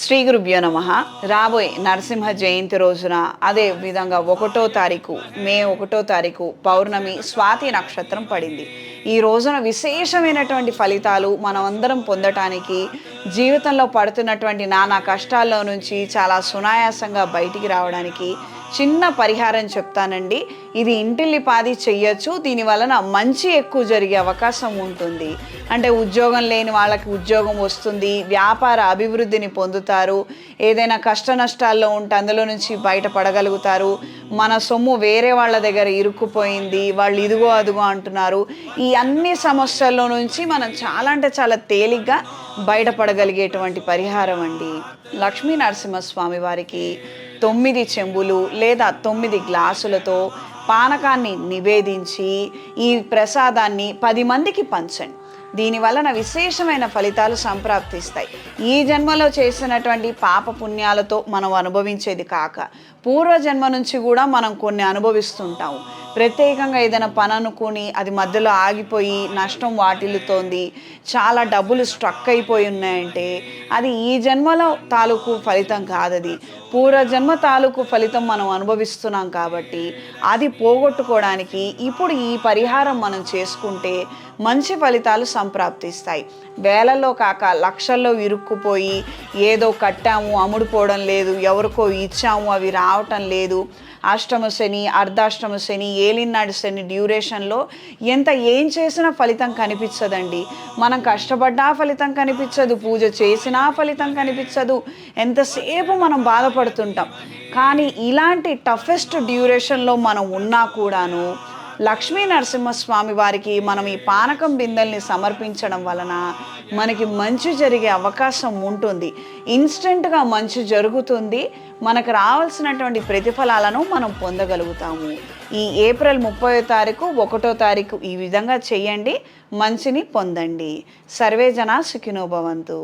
శ్రీ గురుభ్యో నమ. రాబోయే నరసింహ జయంతి రోజున అదే విధంగా 1వ తారీఖు మే 1వ తారీఖు పౌర్ణమి స్వాతి నక్షత్రం పడింది. ఈ రోజున విశేషమైనటువంటి ఫలితాలు మనమందరం పొందటానికి, జీవితంలో పడుతున్నటువంటి నానా కష్టాల్లో నుంచి చాలా సునాయాసంగా బయటికి రావడానికి చిన్న పరిహారం చెప్తానండి. ఇది ఇంటిల్లిపాది చెయ్యొచ్చు. దీని వలన మంచి ఎక్కువ జరిగే అవకాశం ఉంటుంది. అంటే ఉద్యోగం లేని వాళ్ళకి ఉద్యోగం వస్తుంది, వ్యాపార అభివృద్ధిని పొందుతారు, ఏదైనా కష్ట నష్టాల్లో ఉంటే అందులో నుంచి బయటపడగలుగుతారు. మన సొమ్ము వేరే వాళ్ళ దగ్గర ఇరుక్కుపోయింది, వాళ్ళు ఇదిగో అదిగో అంటున్నారు, ఈ అన్ని సమస్యల్లో నుంచి మనం చాలా అంటే చాలా తేలిగ్గా బయటపడగలిగేటువంటి పరిహారం అండి. లక్ష్మీ నరసింహస్వామి వారికి 9 చెంబులు లేదా 9 గ్లాసులతో పానకాన్ని నివేదించి ఈ ప్రసాదాన్ని 10 మందికి పంచండి. దీని వలన విశేషమైన ఫలితాలు సంప్రాప్తిస్తాయి. ఈ జన్మలో చేసినటువంటి పాప పుణ్యాలతో మనం అనుభవించేది కాక పూర్వజన్మ నుంచి కూడా మనం కొన్ని అనుభవిస్తుంటాము. ప్రత్యేకంగా ఏదైనా పని అనుకుని అది మధ్యలో ఆగిపోయి నష్టం వాటిల్లుతోంది, చాలా డబ్బులు స్ట్రక్ అయిపోయి ఉన్నాయంటే అది ఈ జన్మలో తాలూకు ఫలితం కాదది, పూర్వజన్మ తాలూకు ఫలితం మనం అనుభవిస్తున్నాం. కాబట్టి అది పోగొట్టుకోవడానికి ఇప్పుడు ఈ పరిహారం మనం చేసుకుంటే మంచి ఫలితాలు సంప్రాప్తిస్తాయి. వేలల్లో కాక లక్షల్లో ఇరుక్కుపోయి ఏదో కట్టాము అమ్ముడుపోవడం లేదు, ఎవరికో ఇచ్చాము అవి రావటం లేదు, అష్టమ శని, అర్ధాష్టమ శని, ఏలినాడు శని డ్యూరేషన్లో ఏం చేసినా ఫలితం కనిపించదండి. మనం కష్టపడ్డా ఫలితం కనిపించదు, పూజ చేసినా ఫలితం కనిపించదు, ఎంతసేపు మనం బాధపడుతుంటాం. కానీ ఇలాంటి టఫెస్ట్ డ్యూరేషన్లో మనం ఉన్నా కూడాను లక్ష్మీ నరసింహస్వామి వారికి మనం ఈ పానకం బిందెల్ని సమర్పించడం వలన మనకి మంచి జరిగే అవకాశం ఉంటుంది. ఇన్స్టెంట్గా మంచి జరుగుతుంది. మనకు రావాల్సినటువంటి ప్రతిఫలాలను మనం పొందగలుగుతాము. ఈ ఏప్రిల్ 30వ తారీఖు 1వ తారీఖు ఈ విధంగా చేయండి, మంచిని పొందండి. సర్వే జనా సుఖినో భవంతు.